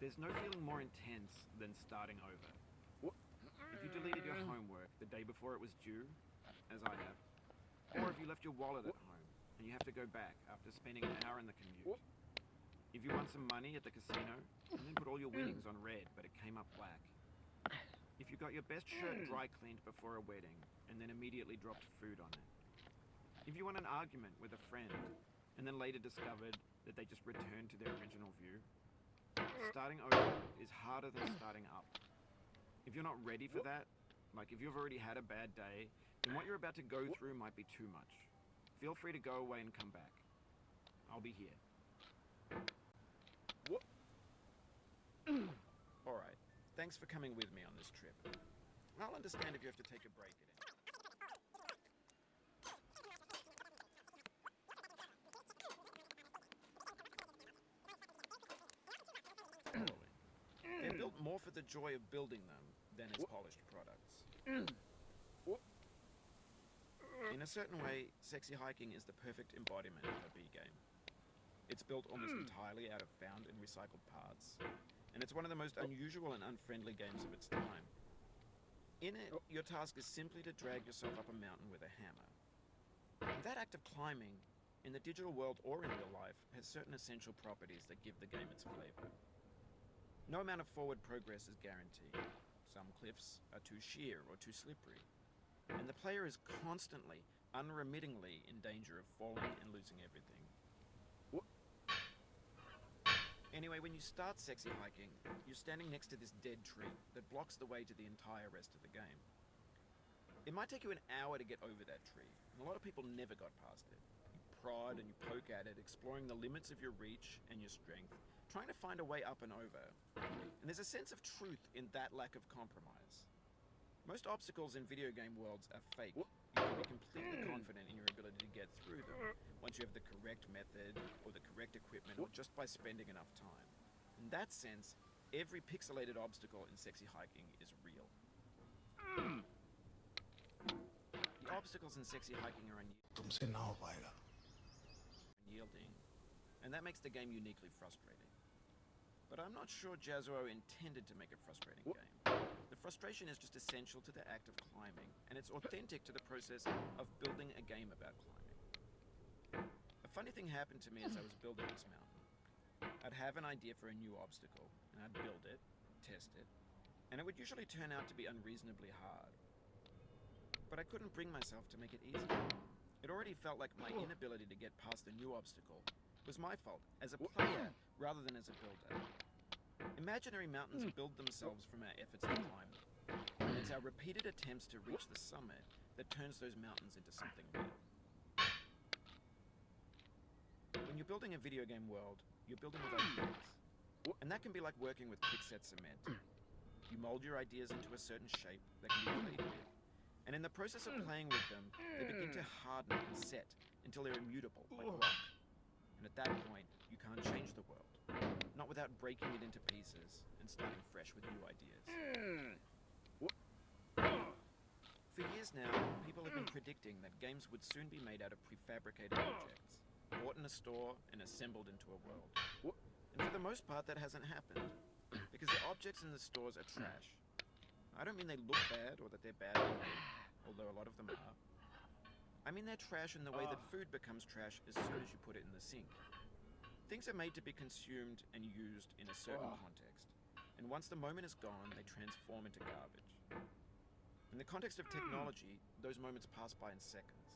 There's no feeling more intense than starting over. If you deleted your homework the day before it was due, as I have, or if you left your wallet at home and you have to go back after spending an hour in the commute. If you won some money at the casino and then put all your winnings on red but it came up black. If you got your best shirt dry cleaned before a wedding and then immediately dropped food on it. If you won an argument with a friend and then later discovered that they just returned to their original view. Starting over is harder than starting up. If you're not ready for that, like if you've already had a bad day, then what you're about to go through might be too much. Feel free to go away and come back. I'll be here. Alright, thanks for coming with me on this trip. I'll understand if you have to take a break at any. They're built more for the joy of building them than as polished products. In a certain way, Sexy Hiking is the perfect embodiment of a B game. It's built almost entirely out of found and recycled parts, and it's one of the most unusual and unfriendly games of its time. In it, your task is simply to drag yourself up a mountain with a hammer. And that act of climbing, in the digital world or in real life, has certain essential properties that give the game its flavor. No amount of forward progress is guaranteed. Some cliffs are too sheer or too slippery, and the player is constantly, unremittingly in danger of falling and losing everything. Anyway, when you start Sexy Hiking, you're standing next to this dead tree that blocks the way to the entire rest of the game. It might take you an hour to get over that tree, and a lot of people never got past it. You prod and you poke at it, exploring the limits of your reach and your strength, trying to find a way up and over. And there's a sense of truth in that lack of compromise. Most obstacles in video game worlds are fake. You can be completely confident in your ability to get through them once you have the correct method or the correct equipment or just by spending enough time. In that sense, every pixelated obstacle in Sexy Hiking is real. The obstacles in Sexy Hiking are unyielding, and that makes the game uniquely frustrating. But I'm not sure J.A.A.V.A intended to make a frustrating game. The frustration is just essential to the act of climbing, and it's authentic to the process of building a game about climbing. A funny thing happened to me as I was building this mountain. I'd have an idea for a new obstacle, and I'd build it, test it, and it would usually turn out to be unreasonably hard. But I couldn't bring myself to make it easy. It already felt like my inability to get past the new obstacle was my fault, as a player, rather than as a builder. Imaginary mountains build themselves from our efforts to climb them. And it's our repeated attempts to reach the summit that turns those mountains into something real. When you're building a video game world, you're building with ideas. And that can be like working with quickset cement. You mold your ideas into a certain shape that can be played with. And in the process of playing with them, they begin to harden and set until they're immutable, like rock. And at that point, you can't change the world. Not without breaking it into pieces and starting fresh with new ideas. For years now, people have been predicting that games would soon be made out of prefabricated objects, bought in a store and assembled into a world. And for the most part, that hasn't happened, because the objects in the stores are trash. I don't mean they look bad or that they're badly made, although a lot of them are. I mean they're trash in the way that food becomes trash as soon as you put it in the sink. Things are made to be consumed and used in a certain context, and once the moment is gone, they transform into garbage. In the context of technology, those moments pass by in seconds.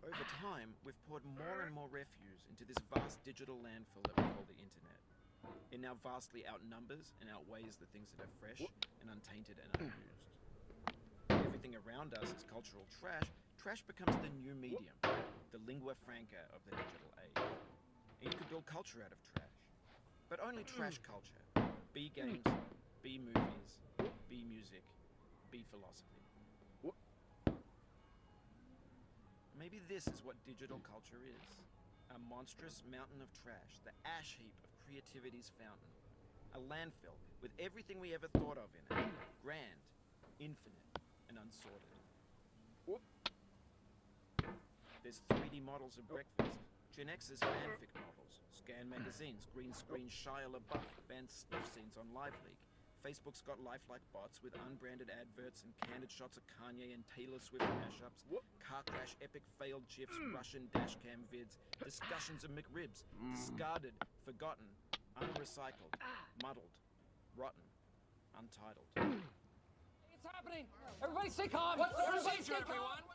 Over time, we've poured more and more refuse into this vast digital landfill that we call the internet. It now vastly outnumbers and outweighs the things that are fresh and untainted and unused. Everything around us is cultural trash. Trash becomes the new medium, the lingua franca of the digital age. And you could build culture out of trash. But only trash culture. B games, B movies, B music, B philosophy. Maybe this is what digital culture is. A monstrous mountain of trash, the ash heap of creativity's fountain. A landfill with everything we ever thought of in it. Grand, infinite, and unsorted. There's 3D models of breakfast, Gen X's fanfic novels, scan magazines, green screen Shia LaBeouf, banned snuff scenes on LiveLeak. Facebook's got lifelike bots with unbranded adverts and candid shots of Kanye and Taylor Swift mashups, car crash epic failed GIFs, Russian dashcam vids, discussions of McRibs, discarded, forgotten, unrecycled, muddled, rotten, untitled. It's happening! Everybody stay calm! What's the procedure, everyone?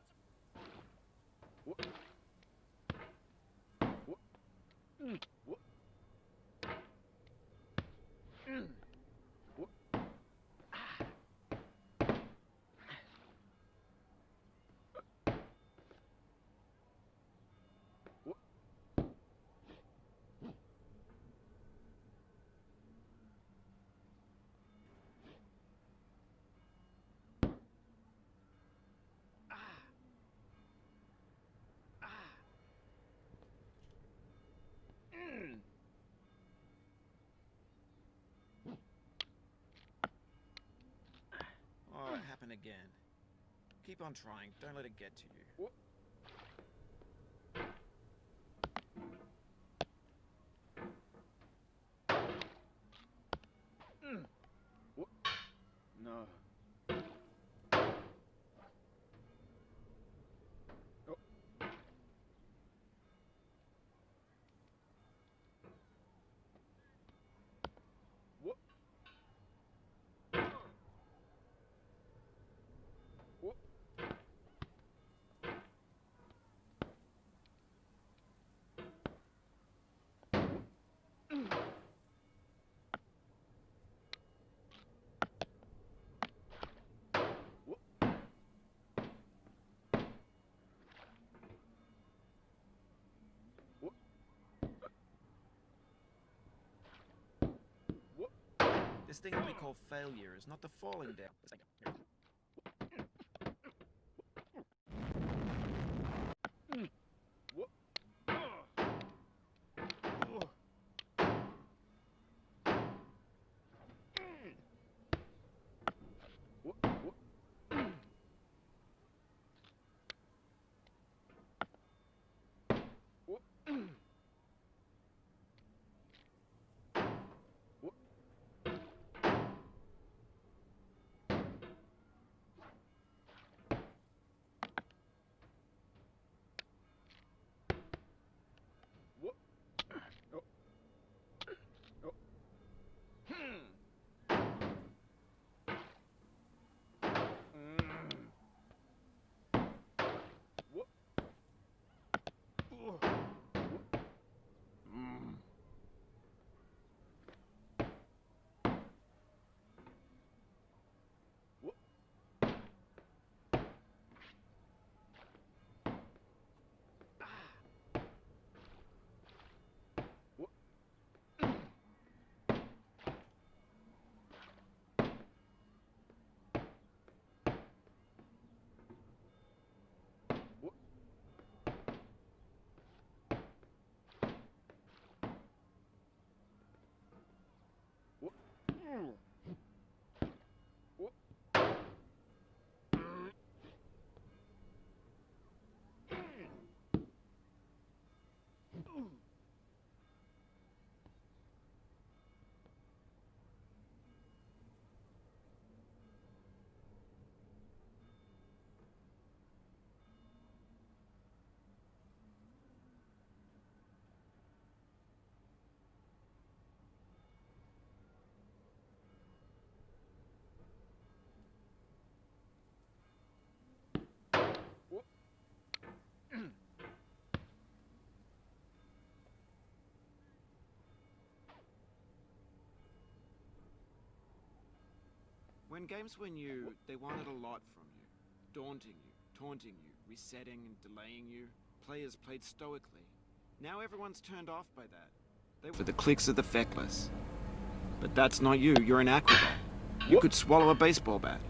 Oh, it happened again. Keep on trying. Don't let it get to you. No. This thing that we call failure is not the falling down. When games were new, they wanted a lot from you. Daunting you, taunting you, resetting and delaying you. Players played stoically. Now everyone's turned off by that. They for the clicks of the feckless. But that's not you, you're an acrobat. You could swallow a baseball bat.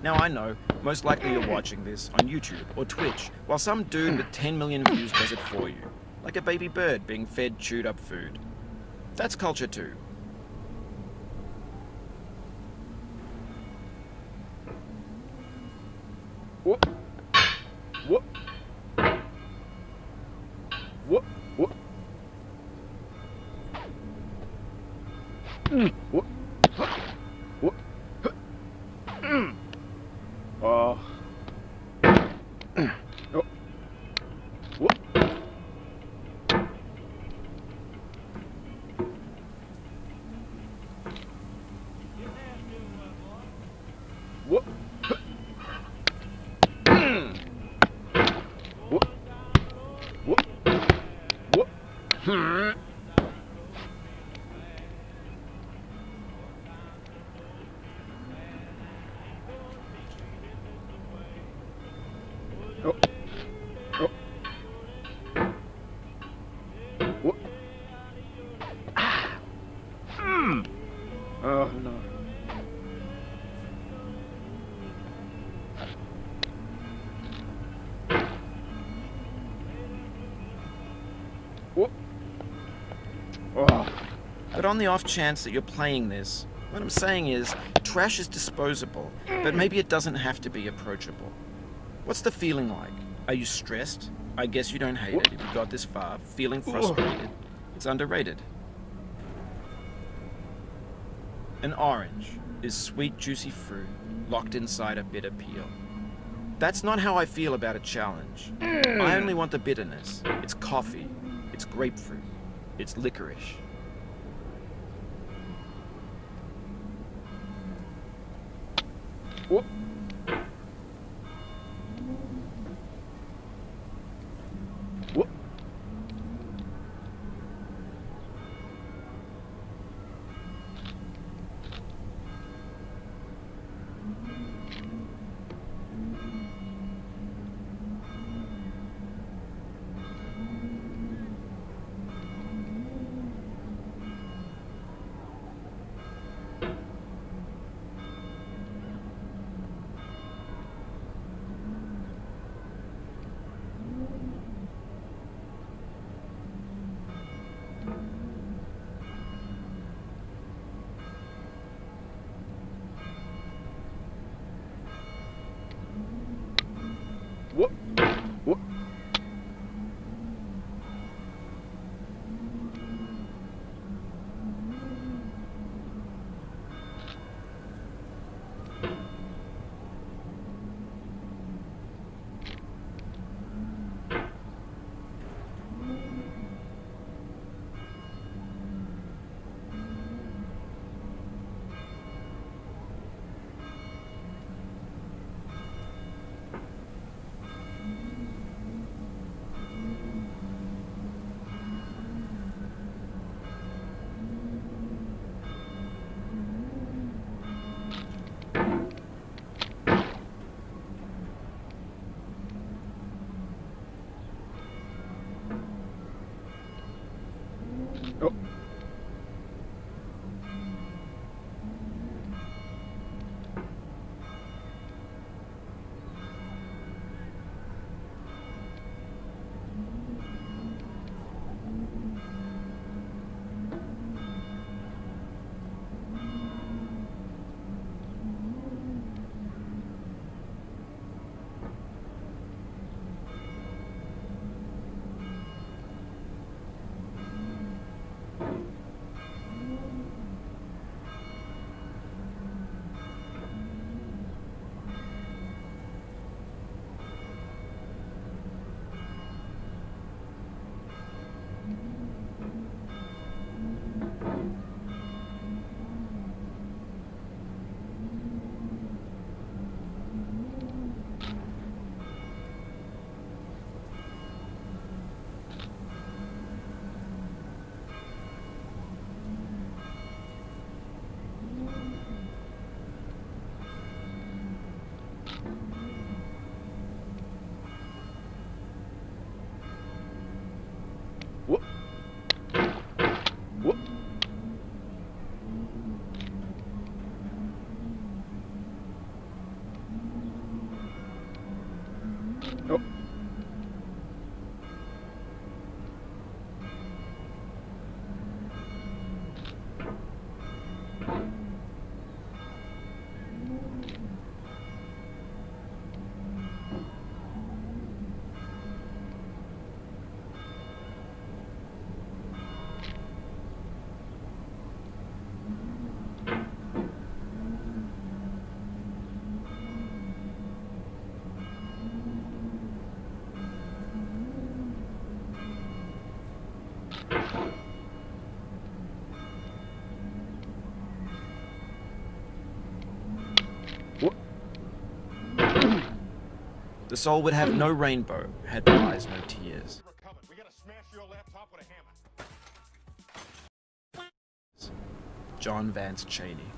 Now I know, most likely you're watching this on YouTube or Twitch, while some dude with 10 million views does it for you. Like a baby bird being fed chewed up food. That's culture too. Whoop. Whoop. Whoop. Whoop. Whoop. Whoop. Oh. Oh. Whoop. Whoop. Whoop. Whoop. Whoop. Oh. Oh. Whoop. Oh no. Whoop. Oh. But on the off chance that you're playing this, what I'm saying is, trash is disposable, but maybe it doesn't have to be approachable. What's the feeling like? Are you stressed? I guess you don't hate it if you got this far. Feeling frustrated? It's underrated. An orange is sweet, juicy fruit locked inside a bitter peel. That's not how I feel about a challenge. I only want the bitterness. It's coffee. It's grapefruit. It's licorice. Whoop. Whoop. Whoop. Whoop. Oh. Whoop. Whoop. Oh. What? The soul would have no rainbow, had no eyes, no tears. We gotta smash your laptop with a hammer. John Vance Cheney.